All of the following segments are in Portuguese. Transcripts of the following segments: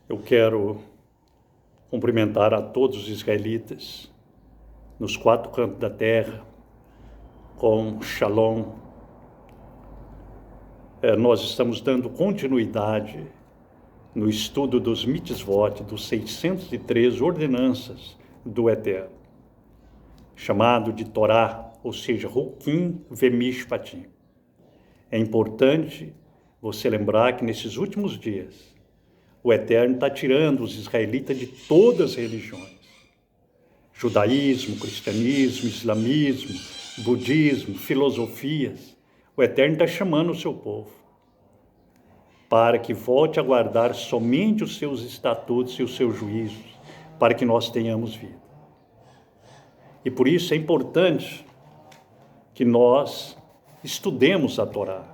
Eu quero cumprimentar a todos os israelitas nos quatro cantos da terra com Shalom. Nós estamos dando continuidade no estudo dos mitzvot, dos 613 ordenanças do Eterno, chamado de Torá, ou seja, Hukim Vemishpatim. É importante você lembrar que nesses últimos dias, o Eterno está tirando os israelitas de todas as religiões. Judaísmo, cristianismo, islamismo, budismo, filosofias. O Eterno está chamando o seu povo para que volte a guardar somente os seus estatutos e os seus juízos, para que nós tenhamos vida. E por isso é importante que nós estudemos a Torá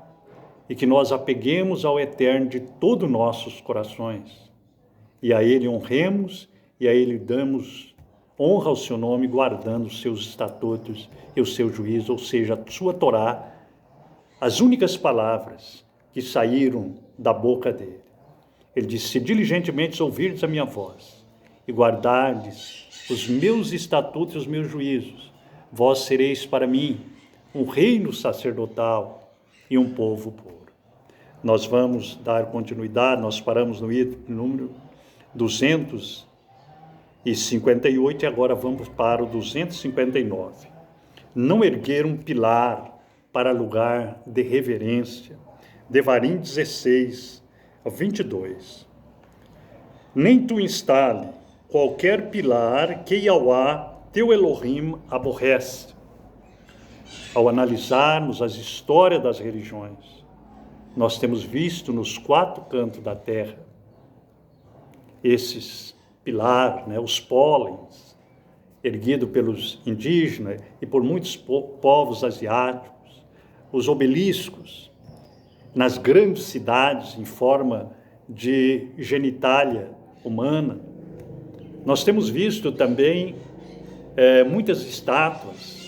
e que nós apeguemos ao Eterno de todos nossos corações e a Ele honremos e a Ele damos honra ao seu nome, guardando os seus estatutos e o seu juízo, ou seja, a sua Torá, as únicas palavras que saíram da boca dele. Ele disse: se diligentemente ouvirdes a minha voz e guardardes os meus estatutos e os meus juízos, vós sereis para mim um reino sacerdotal e um povo puro. Nós vamos dar continuidade, nós paramos no número 258 e agora vamos para o 259. Não erguer um pilar para lugar de reverência. Devarim 16, 22. Nem tu instale qualquer pilar que Yahweh, teu Elohim, aborrece. Ao analisarmos as histórias das religiões, nós temos visto nos quatro cantos da terra esses pilares, os pólens, erguidos pelos indígenas e por muitos povos asiáticos, os obeliscos, nas grandes cidades em forma de genitália humana. Nós temos visto também muitas estátuas,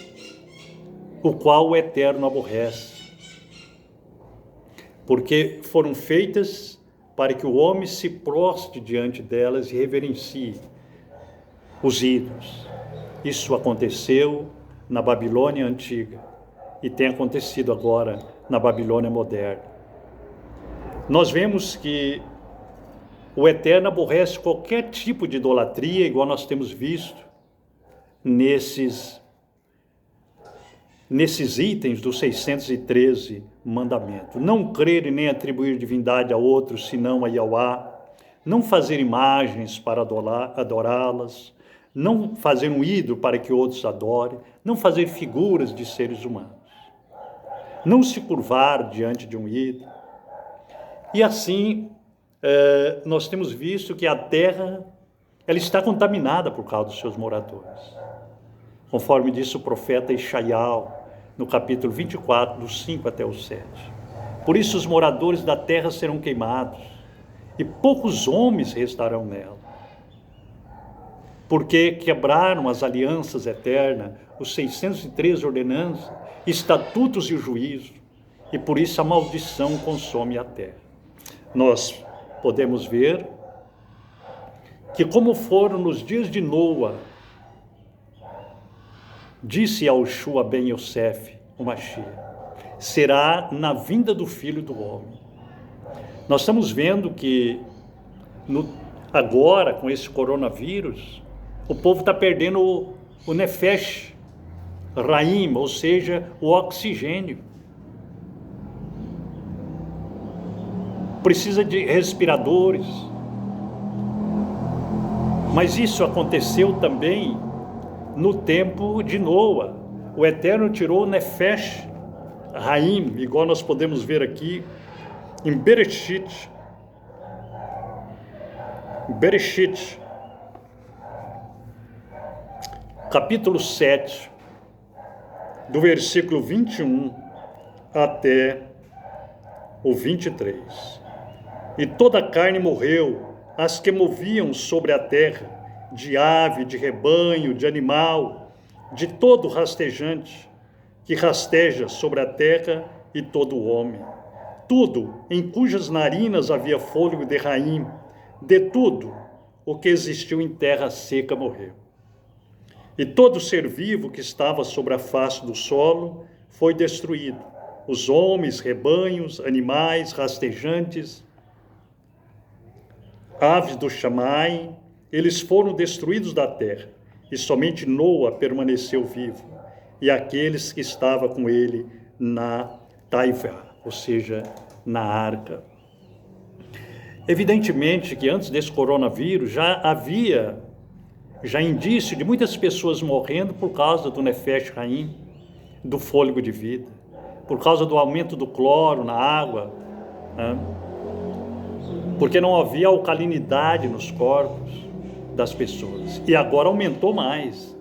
o qual o Eterno aborrece, porque foram feitas para que o homem se prostre diante delas e reverencie os ídolos. Isso aconteceu na Babilônia antiga e tem acontecido agora na Babilônia moderna. Nós vemos que o Eterno aborrece qualquer tipo de idolatria, igual nós temos visto nesses itens dos 613 mandamentos. Não crer e nem atribuir divindade a outros, senão a Yahweh. Não fazer imagens para adorá-las. Não fazer um ídolo para que outros adorem. Não fazer figuras de seres humanos. Não se curvar diante de um ídolo. E assim, nós temos visto que a terra ela está contaminada por causa dos seus moradores. Conforme disse o profeta Ishaial, no capítulo 24, dos 5 até o 7. Por isso os moradores da terra serão queimados, e poucos homens restarão nela. Porque quebraram as alianças eternas, os 613 ordenanças, estatutos e o juízo, e por isso a maldição consome a terra. Nós podemos ver que como foram nos dias de Noa, disse Yahushua ben Yosef, o Mashiach, será na vinda do Filho do Homem. Nós estamos vendo que agora, com esse coronavírus, o povo está perdendo o Nefesh Raim, ou seja, o oxigênio. Precisa de respiradores. Mas isso aconteceu também no tempo de Noa. O Eterno tirou o Nefesh Raim, igual nós podemos ver aqui em Bereshit, capítulo 7, do versículo 21 até o 23. E toda a carne morreu, as que moviam sobre a terra, de ave, de rebanho, de animal, de todo rastejante, que rasteja sobre a terra, e todo homem. Tudo em cujas narinas havia fôlego de Raim, De tudo o que existiu em terra seca morreu. E todo ser vivo que estava sobre a face do solo foi destruído. Os homens, rebanhos, animais, rastejantes, aves do chamai, eles foram destruídos da terra. E somente Noa permaneceu vivo, e aqueles que estavam com ele na taiva, ou seja, na arca. Evidentemente que antes desse coronavírus já havia indício de muitas pessoas morrendo por causa do Nefesh Haim, do fôlego de vida, por causa do aumento do cloro na água, né? Porque não havia alcalinidade nos corpos das pessoas. E agora aumentou mais.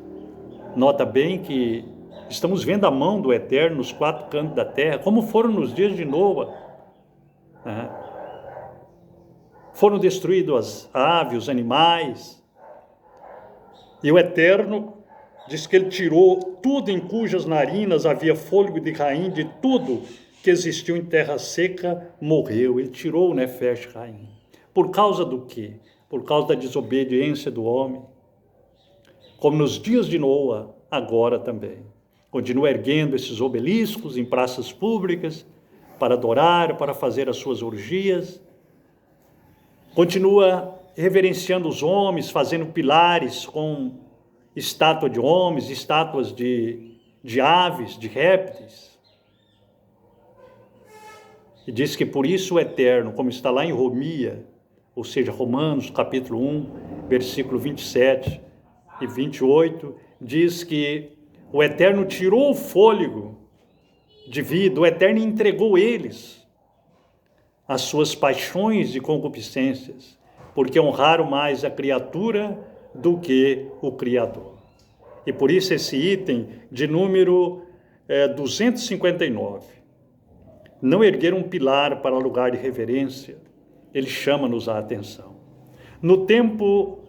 Nota bem que estamos vendo a mão do Eterno nos quatro cantos da terra, como foram nos dias de Noa, né? Foram destruídos as aves, os animais. E o Eterno diz que ele tirou tudo em cujas narinas havia fôlego de Caim, de tudo que existiu em terra seca, morreu. Ele tirou o Nefesh Haim. Por causa do quê? Por causa da desobediência do homem. Como nos dias de Noa, agora também. Continua erguendo esses obeliscos em praças públicas para adorar, para fazer as suas orgias. Continua reverenciando os homens, fazendo pilares com estátua de homens, estátuas de aves, de répteis. E diz que por isso o Eterno, como está lá em Romia, ou seja, Romanos, capítulo 1, versículo 27 e 28, diz que o Eterno tirou o fôlego de vida, o Eterno entregou eles às suas paixões e concupiscências, porque honraram mais a criatura do que o Criador. E por isso esse item de número 259, não erguer um pilar para lugar de reverência, ele chama-nos a atenção. No tempo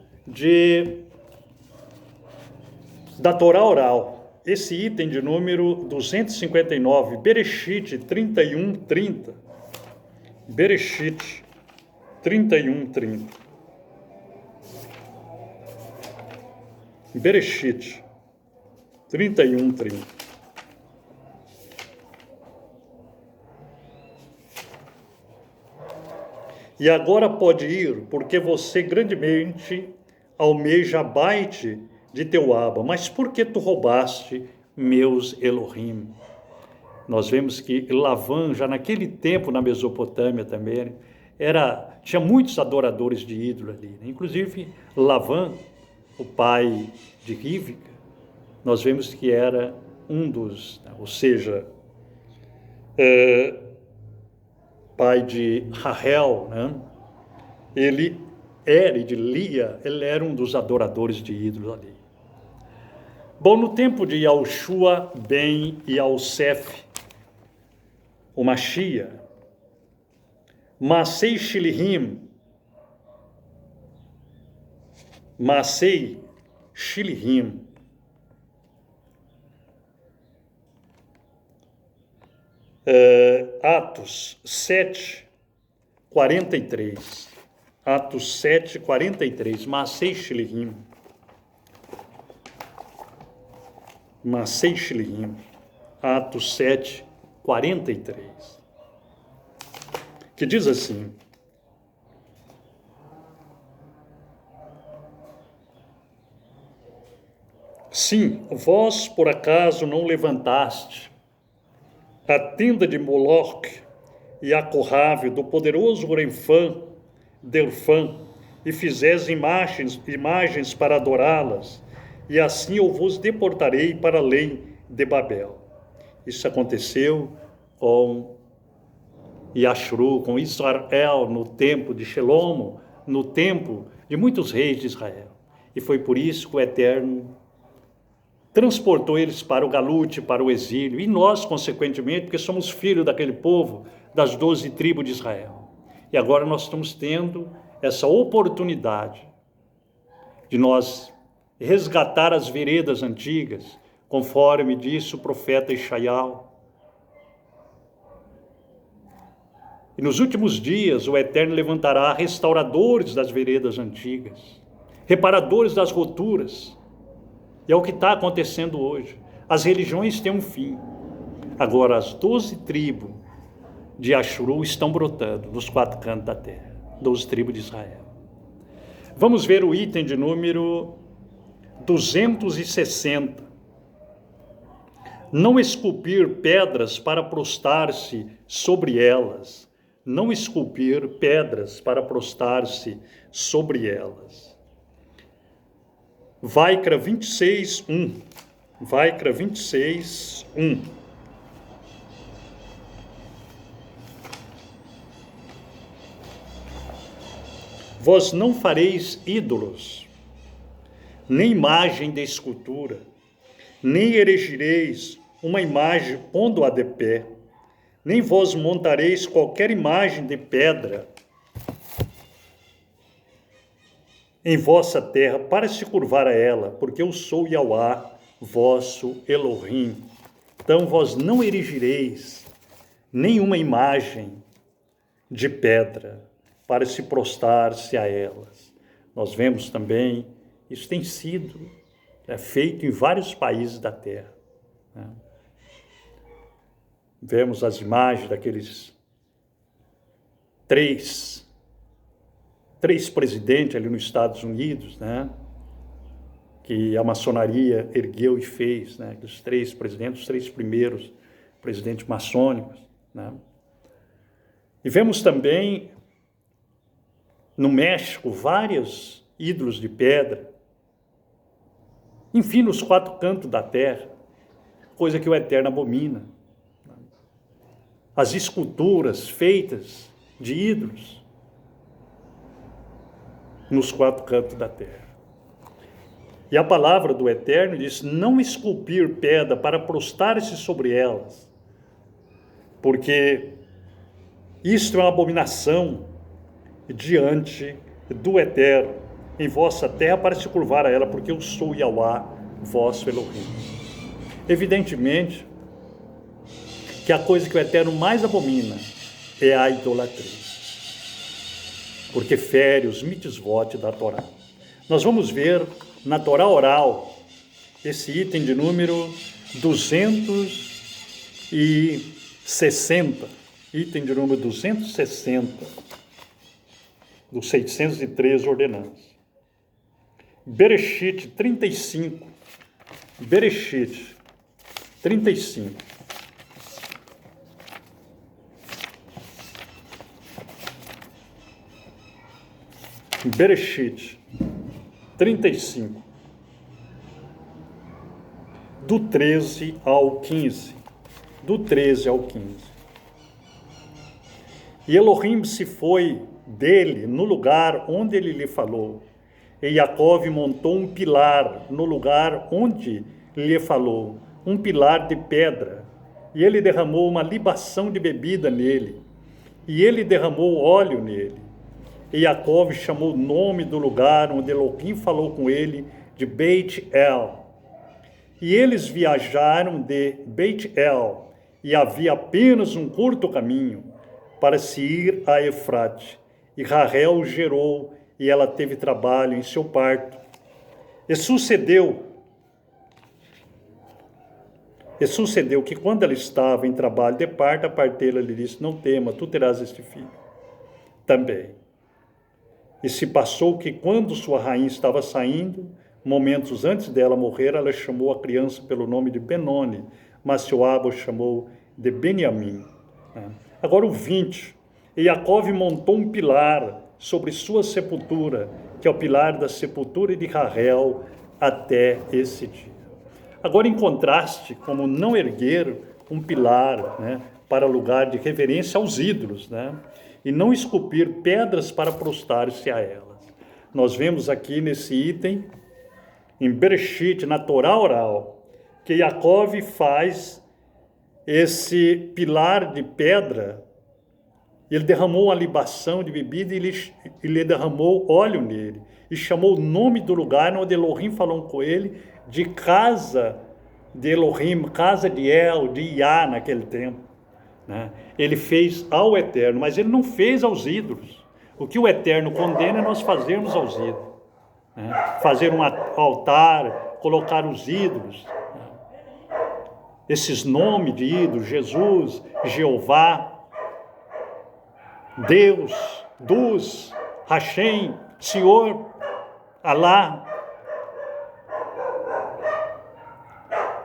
da Torá oral, esse item de número 259, Bereshit 31:30, Bereshit 31:30. Bereshit 31:30. E agora pode ir, porque você grandemente almeja a baite de teu Abba, mas por que tu roubaste meus Elohim? Nós vemos que Lavã, já naquele tempo na Mesopotâmia também, tinha muitos adoradores de ídolo ali, né? Inclusive Lavã, o pai de Rívica, nós vemos que era um dos, ou seja, pai de Rahel, né? Ele era, e de Lia, ele era um dos adoradores de ídolos ali. Bom, no tempo de Yahushua ben Yosef, o Mashiach, Masei Shilihim, Atos 7:43. Atos 7:43. Masei Shilihim. Atos 7:43. Que diz assim: sim, vós por acaso não levantaste a tenda de Moloch e a corrável do poderoso Renfã, Derfã, e fizes imagens para adorá-las, e assim eu vos deportarei para além de Babel. Isso aconteceu com Yashru, com Israel, no tempo de Shelomo, no tempo de muitos reis de Israel. E foi por isso que o Eterno transportou eles para o galute, para o exílio, e nós, consequentemente, porque somos filhos daquele povo, das 12 tribos de Israel. E agora nós estamos tendo essa oportunidade de nós resgatar as veredas antigas, conforme disse o profeta Ishaiah. E nos últimos dias o Eterno levantará restauradores das veredas antigas, reparadores das roturas. E é o que está acontecendo hoje. As religiões têm um fim. Agora as 12 tribos de Ashuru estão brotando nos 4 cantos da terra. 12 tribos de Israel. Vamos ver o item de número 260. Não esculpir pedras para prostrar-se sobre elas. Não esculpir pedras para prostrar-se sobre elas. Vaikra 26, 1. Vaikra 26, 1. Vós não fareis ídolos, nem imagem de escultura, nem erigireis uma imagem pondo-a de pé, nem vós montareis qualquer imagem de pedra em vossa terra para se curvar a ela, porque eu sou Yahweh, vosso Elohim. Então vós não erigireis nenhuma imagem de pedra para se prostrar-se a elas. Nós vemos também, isso tem sido feito em vários países da terra. Né? Vemos as imagens daqueles três presidentes ali nos Estados Unidos, né? Que a maçonaria ergueu e fez, né? Os 3 presidentes, os 3 primeiros presidentes maçônicos, né? E vemos também no México vários ídolos de pedra, enfim, nos 4 cantos da terra, coisa que o Eterno abomina. As esculturas feitas de ídolos nos 4 cantos da terra. E a palavra do Eterno diz: não esculpir pedra para prostrar-se sobre elas, porque isto é uma abominação diante do Eterno em vossa terra para se curvar a ela, porque eu sou Yahweh, vosso Elohim. Evidentemente que a coisa que o Eterno mais abomina é a idolatria, porque fere os mitzvot da Torá. Nós vamos ver na Torá oral esse item de número 260, item de número 260, dos 603 ordenanças. Bereshit 35, Bereshit 35. Bereshit 35, do 13 ao 15, do 13 ao 15. E Elohim se foi dele no lugar onde ele lhe falou, e Jacó montou um pilar no lugar onde lhe falou, um pilar de pedra, e ele derramou uma libação de bebida nele, e ele derramou óleo nele. E Jacó chamou o nome do lugar onde Elohim falou com ele de Beit El. E eles viajaram de Beit El, e havia apenas um curto caminho para se ir a Efrate. E Rahel gerou, e ela teve trabalho em seu parto. E sucedeu que quando ela estava em trabalho de parto, a parteira lhe disse: não tema, tu terás este filho também. E se passou que quando sua rainha estava saindo, momentos antes dela morrer, ela chamou a criança pelo nome de Benoni, mas seu avô chamou de Beniamim. Agora o 20. E Jacó montou um pilar sobre sua sepultura, que é o pilar da sepultura de Rahel até esse dia. Agora, em contraste, como não erguer um pilar, né, para lugar de reverência aos ídolos, né, e não esculpir pedras para prostrar-se a elas. Nós vemos aqui nesse item, em Bereshit, na Torá oral, que Jacó faz esse pilar de pedra. Ele derramou uma libação de bebida e ele derramou óleo nele. E chamou o nome do lugar onde Elohim falou com ele de casa de Elohim, casa de El, de Iá naquele tempo. né? Ele fez ao Eterno, mas ele não fez aos ídolos. O que o Eterno condena é nós fazermos aos ídolos, né? Fazer um altar, colocar os ídolos, né? Esses nomes de ídolos, Jesus, Jeová, Deus, Dus, Hashem, Senhor, Alá,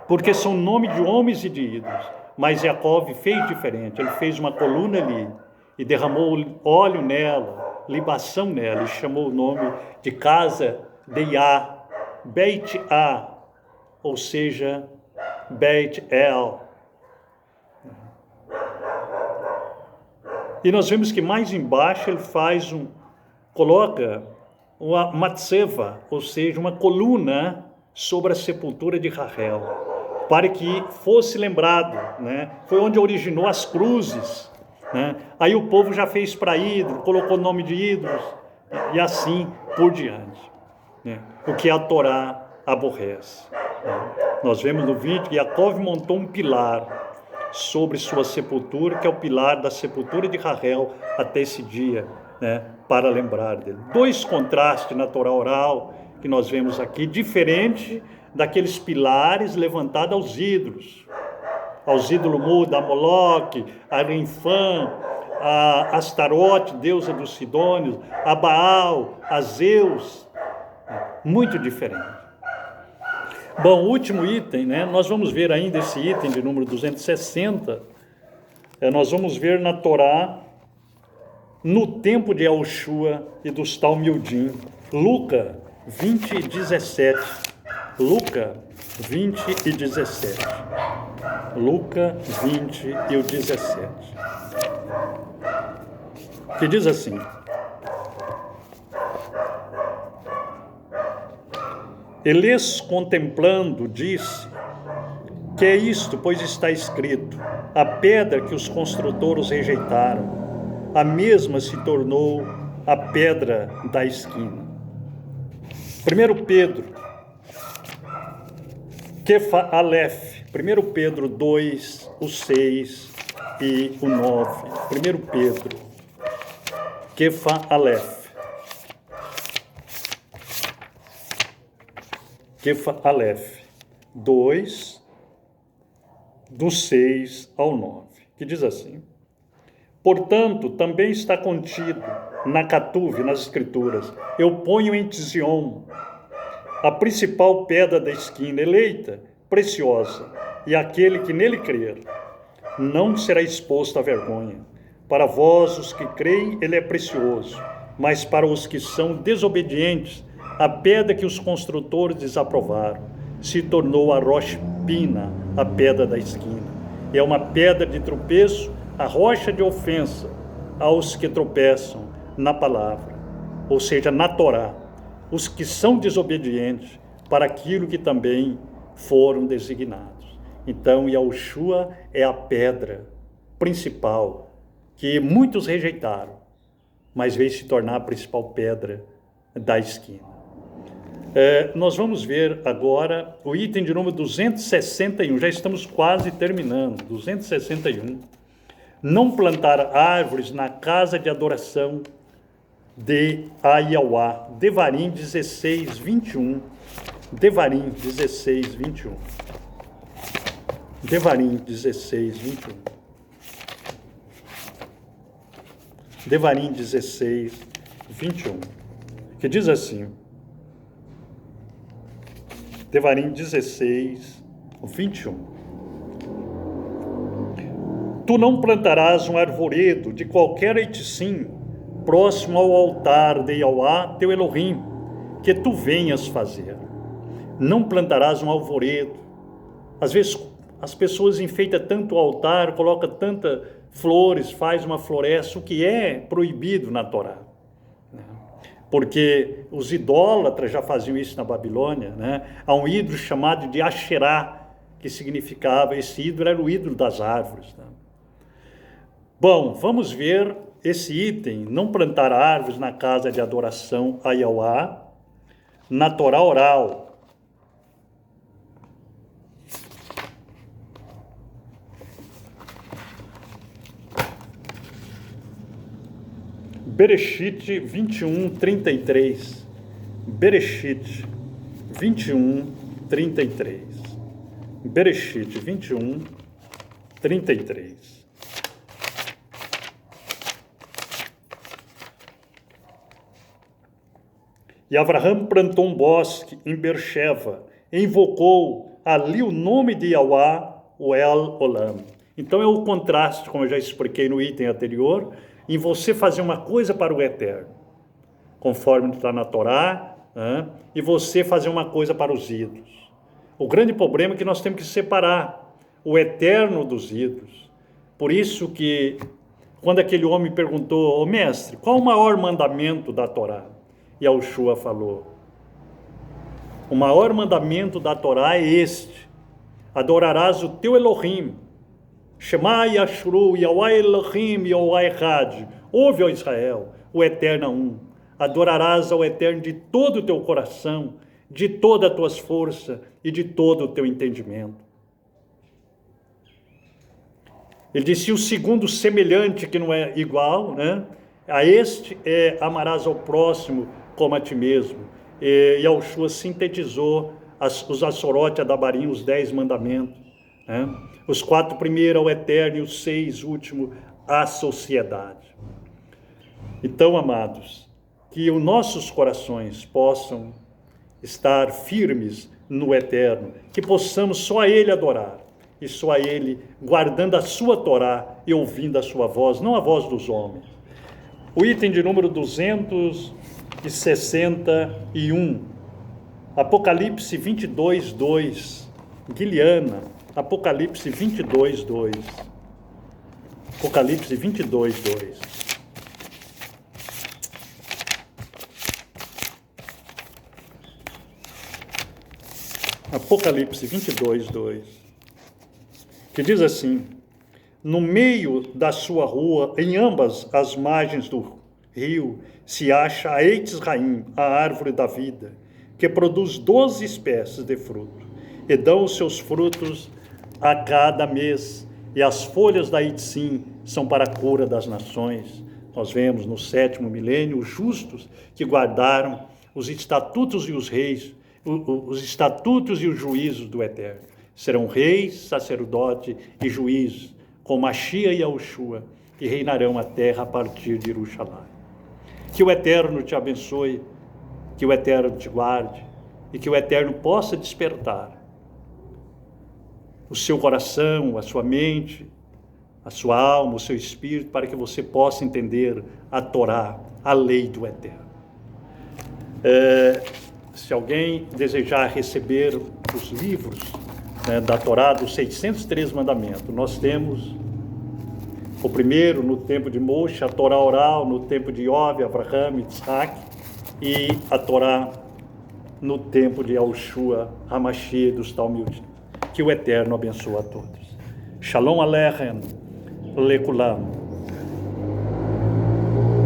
porque são nomes de homens e de ídolos. Mas Jacó fez diferente, ele fez uma coluna ali e derramou óleo nela, libação nela, e chamou o nome de casa de Yah, Beit-A, ou seja, Beit-El. E nós vemos que mais embaixo ele coloca uma matzeva, ou seja, uma coluna sobre a sepultura de Rachel, para que fosse lembrado, né? Foi onde originou as cruzes, né? Aí o povo já fez para ídolo, colocou o nome de ídolos, e assim por diante, né? O que a Torá aborrece, né? Nós vemos no vídeo que Jacó montou um pilar sobre sua sepultura, que é o pilar da sepultura de Rachel até esse dia, né? Para lembrar dele. Dois contrastes na Torá oral que nós vemos aqui, diferente daqueles pilares levantados aos ídolos mudos, a Moloque, a Renfã, a Astarote, deusa dos Sidônios, a Baal, a Zeus, muito diferente. Bom, o último item, né? Nós vamos ver ainda esse item de número 260, nós vamos ver na Torá, no tempo de Yahushua e dos Talmiudim, Lucas 20 e 17. Lucas 20 e 17. Lucas 20 e o 17. Que diz assim: Eles, contemplando, disse: que é isto, pois está escrito, a pedra que os construtores rejeitaram, a mesma se tornou a pedra da esquina. 1 Pedro, Kefa Aleph, 1 Pedro 2, o 6 e o 9. 1 Pedro, Kefa Aleph. Kefa Aleph 2, do 6 ao 9, que diz assim: portanto, também está contido na Catuve, nas Escrituras, eu ponho em Zion a principal pedra da esquina, eleita, preciosa, e aquele que nele crer não será exposto à vergonha. Para vós, os que creem, ele é precioso, mas para os que são desobedientes, a pedra que os construtores desaprovaram se tornou a rocha pina, a pedra da esquina. É uma pedra de tropeço, a rocha de ofensa aos que tropeçam na palavra, ou seja, na Torá, os que são desobedientes para aquilo que também foram designados. Então, Yahushua é a pedra principal que muitos rejeitaram, mas veio se tornar a principal pedra da esquina. Nós vamos ver agora o item de número 261, já estamos quase terminando, 261. Não plantar árvores na casa de adoração de Aiauá, Devarim 16, 21. Devarim 16, 21. Devarim 16, 21. Devarim 16, 21. Que diz assim: Devarim 16, 21. Tu não plantarás um arvoredo de qualquer eitzim próximo ao altar de Yahweh, teu Elohim, que tu venhas fazer. Não plantarás um arvoredo. Às vezes as pessoas enfeitam tanto o altar, colocam tantas flores, faz uma floresta, o que é proibido na Torá. Porque os idólatras já faziam isso na Babilônia, né? Há um ídolo chamado de Asherá, que significava, esse ídolo era o ídolo das árvores, né? Bom, vamos ver esse item, não plantar árvores na casa de adoração a Yahweh, na Torá oral. Bereshit 21, 33. Bereshit 21, 33. Bereshit 21, 33. E Avraham plantou um bosque em Beersheba, e invocou ali o nome de Yahweh, o El Olam. Então é o contraste, como eu já expliquei no item anterior, em você fazer uma coisa para o eterno, conforme está na Torá, e você fazer uma coisa para os ídolos. O grande problema é que nós temos que separar o eterno dos ídolos. Por isso que, quando aquele homem perguntou, mestre, qual o maior mandamento da Torá? E Yahushua falou, o maior mandamento da Torá é este, adorarás o teu Elohim, Shema Yashru, Yahweh Elohim, Yahweh Echad, ouve, ó Israel, o eterno é um, adorarás ao eterno de todo o teu coração, de toda a tua força e de todo o teu entendimento. Ele disse, o segundo semelhante, que não é igual, a este amarás ao próximo como a ti mesmo. E Yahushua sintetizou os Assorot Adabarim, os 10 mandamentos. Os 4 primeiros ao eterno e os 6 últimos à sociedade. Então, amados, que os nossos corações possam estar firmes no eterno, que possamos só a Ele adorar, e só a Ele guardando a sua Torá e ouvindo a sua voz, não a voz dos homens. O item de número 261, Apocalipse 22, 2, Guiliana, Apocalipse 22, 2. Apocalipse 22, 2. Apocalipse 22, 2. Que diz assim, no meio da sua rua, em ambas as margens do rio, se acha a Eitz Raim, a árvore da vida, que produz 12 espécies de fruto, e dão os seus frutos a cada mês, e as folhas da Eitzim são para a cura das nações. Nós vemos no 7º milênio os justos que guardaram os estatutos e os reis, os estatutos e os juízos do Eterno. Serão reis, sacerdote e juízes, com Mashiach e Yahushua, e reinarão a terra a partir de Jerusalém. Que o Eterno te abençoe, que o Eterno te guarde, e que o Eterno possa despertar o seu coração, a sua mente, a sua alma, o seu espírito, para que você possa entender a Torá, a lei do Eterno. Se alguém desejar receber os livros da Torá, dos 603 mandamentos, nós temos o primeiro no tempo de Moshe, a Torá oral no tempo de Iov, Avraham, Isaac, e a Torá no tempo de Yahushua, Hamashiach dos Talmud. Que o Eterno abençoe a todos. Shalom Aleichem, Lekulam.